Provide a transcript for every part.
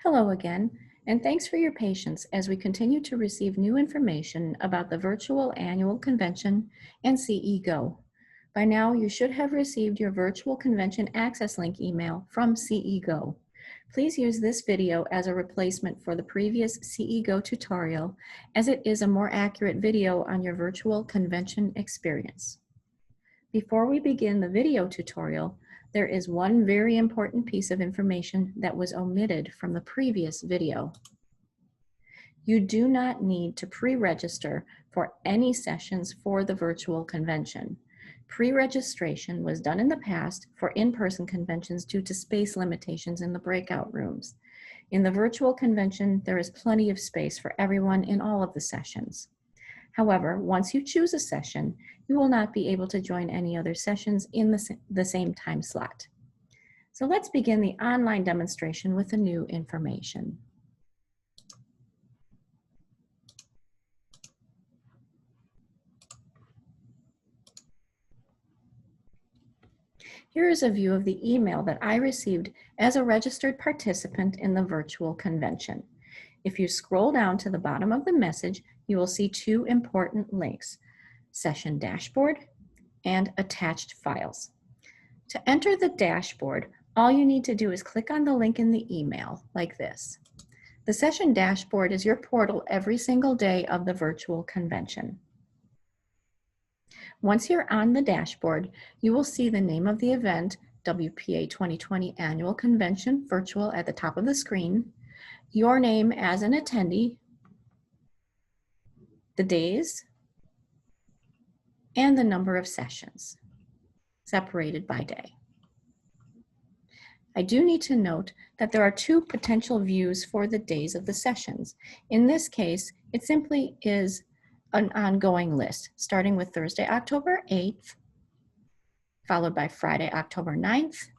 Hello again, and thanks for your patience as we continue to receive new information about the virtual annual convention and CE Go. By now, you should have received your virtual convention access link email from CE Go. Please use this video as a replacement for the previous CE Go tutorial, as it is a more accurate video on your virtual convention experience. Before we begin the video tutorial, there is one very important piece of information that was omitted from the previous video. You do not need to pre-register for any sessions for the virtual convention. Pre-registration was done in the past for in-person conventions due to space limitations in the breakout rooms. In the virtual convention, there is plenty of space for everyone in all of the sessions. However, once you choose a session, you will not be able to join any other sessions in the same time slot. So let's begin the online demonstration with the new information. Here is a view of the email that I received as a registered participant in the virtual convention. If you scroll down to the bottom of the message, you will see two important links: Session Dashboard and Attached Files. To enter the dashboard, all you need to do is click on the link in the email, like this. The Session Dashboard is your portal every single day of the virtual convention. Once you're on the dashboard, you will see the name of the event, WPA 2020 Annual Convention Virtual, at the top of the screen, your name as an attendee, the days, and the number of sessions, separated by day. I do need to note that there are two potential views for the days of the sessions. In this case, it simply is an ongoing list, starting with Thursday, October 8th, followed by Friday, October 9th,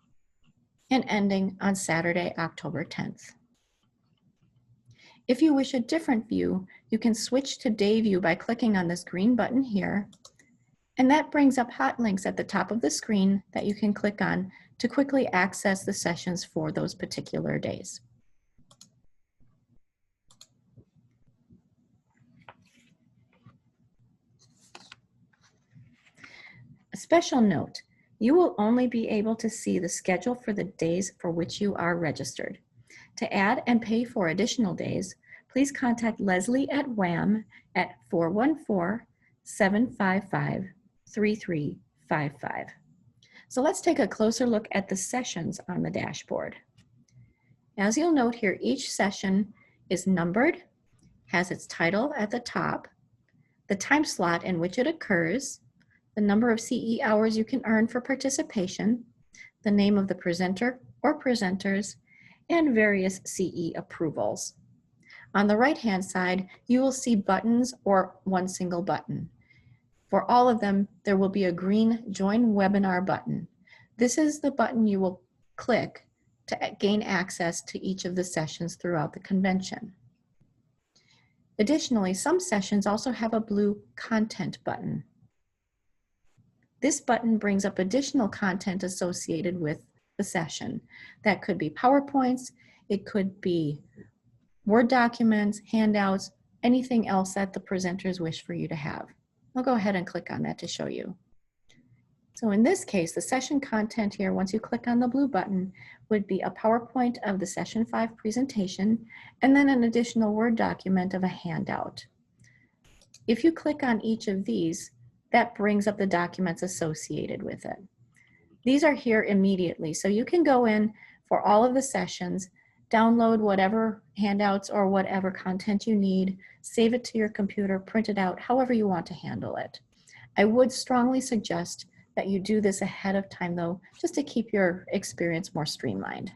and ending on Saturday, October 10th. If you wish a different view, you can switch to day view by clicking on this green button here, and that brings up hot links at the top of the screen that you can click on to quickly access the sessions for those particular days. A special note: you will only be able to see the schedule for the days for which you are registered. To add and pay for additional days, please contact Leslie at WHAM at 414-755-3355. So let's take a closer look at the sessions on the dashboard. As you'll note here, each session is numbered, has its title at the top, the time slot in which it occurs, the number of CE hours you can earn for participation, the name of the presenter or presenters, and various CE approvals. On the right-hand side, you will see buttons or one single button. For all of them, there will be a green Join Webinar button. This is the button you will click to gain access to each of the sessions throughout the convention. Additionally, some sessions also have a blue Content button. This button brings up additional content associated with the session. That could be PowerPoints, it could be Word documents, handouts, anything else that the presenters wish for you to have. I'll go ahead and click on that to show you. So in this case, the session content here, once you click on the blue button, would be a PowerPoint of the Session 5 presentation, and then an additional Word document of a handout. If you click on each of these, that brings up the documents associated with it. These are here immediately, so you can go in for all of the sessions, download whatever handouts or whatever content you need, save it to your computer, print it out, however you want to handle it. I would strongly suggest that you do this ahead of time though, just to keep your experience more streamlined.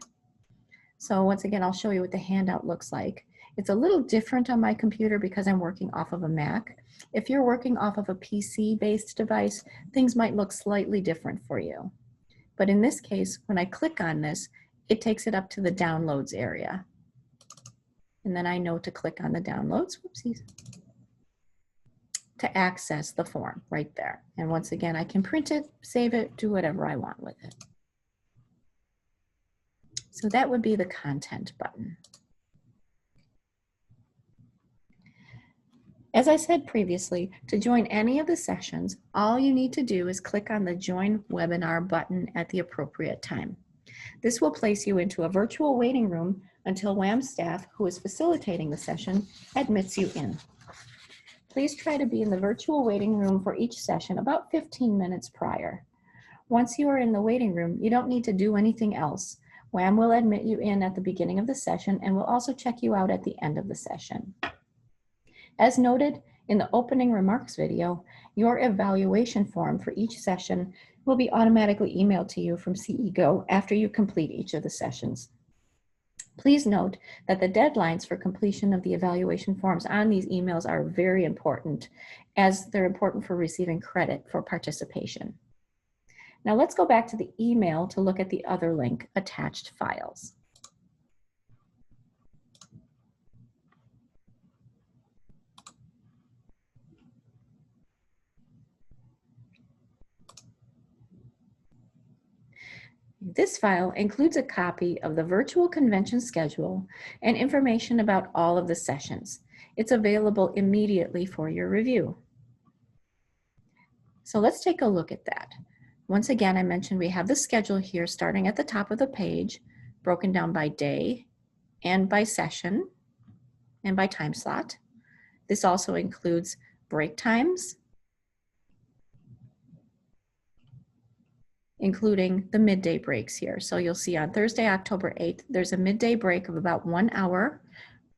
So once again, I'll show you what the handout looks like. It's a little different on my computer because I'm working off of a Mac. If you're working off of a PC-based device, things might look slightly different for you. But in this case, when I click on this, it takes it up to the downloads area. And then I know to click on the downloads, whoopsies, to access the form right there. And once again, I can print it, save it, do whatever I want with it. So that would be the content button. As I said previously, to join any of the sessions, all you need to do is click on the Join Webinar button at the appropriate time. This will place you into a virtual waiting room until WAM staff, who is facilitating the session, admits you in. Please try to be in the virtual waiting room for each session about 15 minutes prior. Once you are in the waiting room, you don't need to do anything else. WAM will admit you in at the beginning of the session and will also check you out at the end of the session. As noted in the opening remarks video, your evaluation form for each session will be automatically emailed to you from CE Go after you complete each of the sessions. Please note that the deadlines for completion of the evaluation forms on these emails are very important, as they're important for receiving credit for participation. Now let's go back to the email to look at the other link, attached files. This file includes a copy of the virtual convention schedule and information about all of the sessions. It's available immediately for your review. So let's take a look at that. Once again, I mentioned we have the schedule here starting at the top of the page, broken down by day and by session and by time slot. This also includes break times, including the midday breaks here. So you'll see on Thursday, October 8th, there's a midday break of about 1 hour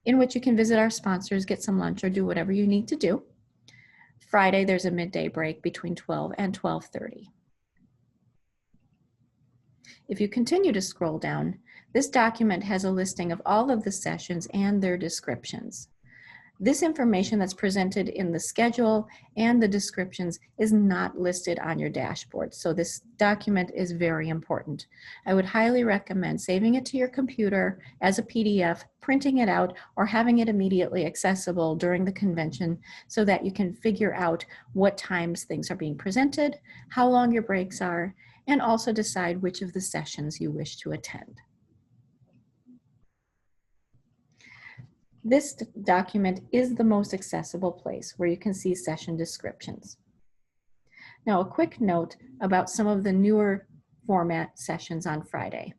in which you can visit our sponsors, get some lunch, or do whatever you need to do. Friday, there's a midday break between 12 and 12:30. If you continue to scroll down, this document has a listing of all of the sessions and their descriptions. This information that's presented in the schedule and the descriptions is not listed on your dashboard, so this document is very important. I would highly recommend saving it to your computer as a PDF, printing it out, or having it immediately accessible during the convention so that you can figure out what times things are being presented, how long your breaks are, and also decide which of the sessions you wish to attend. This document is the most accessible place where you can see session descriptions. Now, a quick note about some of the newer format sessions on Friday.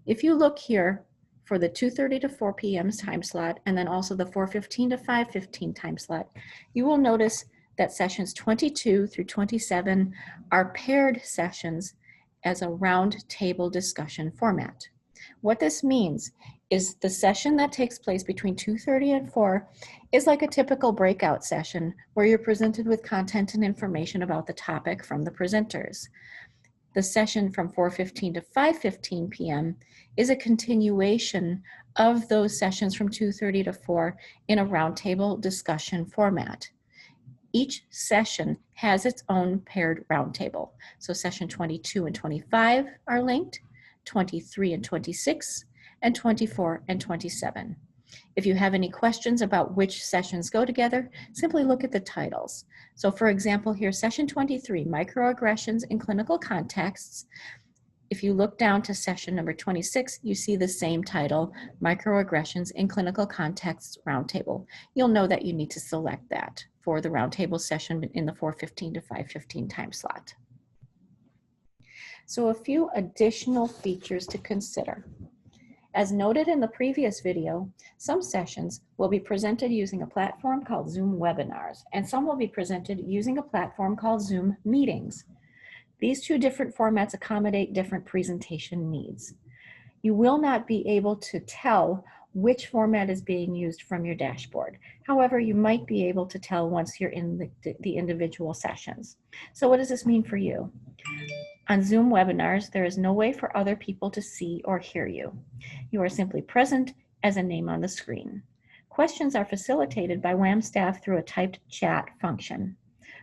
If you look here for the 2:30 to 4 p.m. time slot, and then also the 4:15 to 5:15 time slot, you will notice that sessions 22 through 27 are paired sessions as a round table discussion format. What this means is the session that takes place between 2:30 and 4 is like a typical breakout session where you're presented with content and information about the topic from the presenters. The session from 4:15 to 5:15 p.m. is a continuation of those sessions from 2:30 to 4 in a roundtable discussion format. Each session has its own paired roundtable. So session 22 and 25 are linked, 23 and 26, and 24 and 27. If you have any questions about which sessions go together, simply look at the titles. So for example, here, session 23, microaggressions in clinical contexts. If you look down to session number 26, you see the same title, microaggressions in clinical contexts roundtable. You'll know that you need to select that for the roundtable session in the 4:15 to 5:15 time slot. So a few additional features to consider. As noted in the previous video, some sessions will be presented using a platform called Zoom Webinars, and some will be presented using a platform called Zoom Meetings. These two different formats accommodate different presentation needs. You will not be able to tell which format is being used from your dashboard. However, you might be able to tell once you're in the individual sessions. So what does this mean for you? On Zoom webinars, there is no way for other people to see or hear you. You are simply present as a name on the screen. Questions are facilitated by WAM staff through a typed chat function.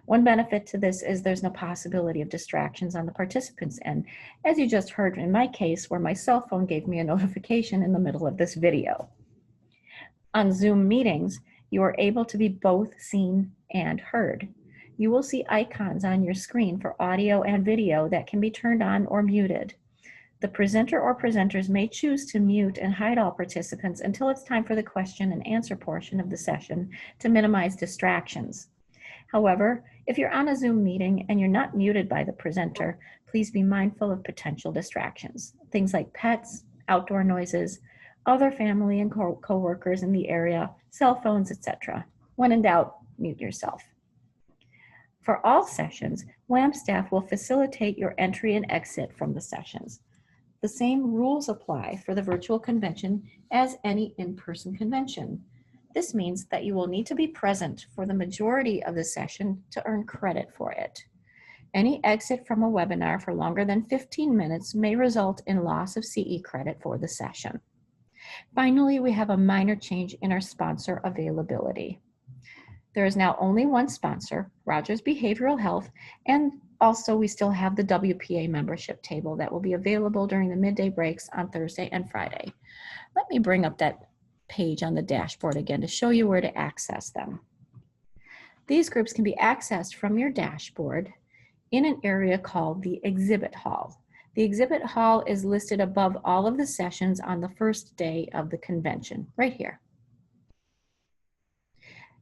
One benefit to this is there's no possibility of distractions on the participants' end, as you just heard in my case where my cell phone gave me a notification in the middle of this video. On Zoom meetings, you are able to be both seen and heard. You will see icons on your screen for audio and video that can be turned on or muted. The presenter or presenters may choose to mute and hide all participants until it's time for the question and answer portion of the session to minimize distractions. However, if you're on a Zoom meeting and you're not muted by the presenter, please be mindful of potential distractions. Things like pets, outdoor noises, other family and co-workers in the area, cell phones, etc. When in doubt, mute yourself. For all sessions, WAM staff will facilitate your entry and exit from the sessions. The same rules apply for the virtual convention as any in-person convention. This means that you will need to be present for the majority of the session to earn credit for it. Any exit from a webinar for longer than 15 minutes may result in loss of CE credit for the session. Finally, we have a minor change in our sponsor availability. There is now only one sponsor, Rogers Behavioral Health, and also we still have the WPA membership table that will be available during the midday breaks on Thursday and Friday. Let me bring up that page on the dashboard again to show you where to access them. These groups can be accessed from your dashboard in an area called the Exhibit Hall. The Exhibit Hall is listed above all of the sessions on the first day of the convention, right here.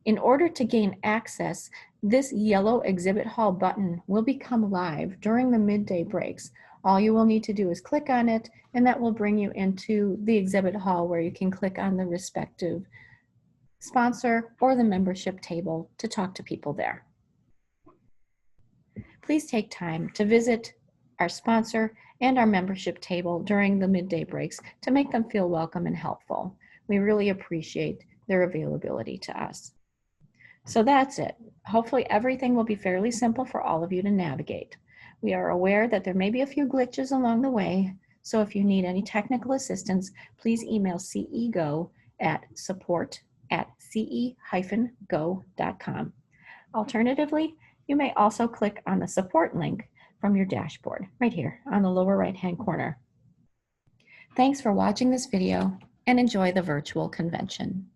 In order to gain access, this yellow Exhibit Hall button will become live during the midday breaks. All you will need to do is click on it, and that will bring you into the Exhibit Hall where you can click on the respective sponsor or the membership table to talk to people there. Please take time to visit our sponsor and our membership table during the midday breaks to make them feel welcome and helpful. We really appreciate their availability to us. So that's it. Hopefully everything will be fairly simple for all of you to navigate. We are aware that there may be a few glitches along the way, so if you need any technical assistance, please email CEGO at support@ce-go.com. Alternatively, you may also click on the support link from your dashboard, right here on the lower right-hand corner. Thanks for watching this video and enjoy the virtual convention.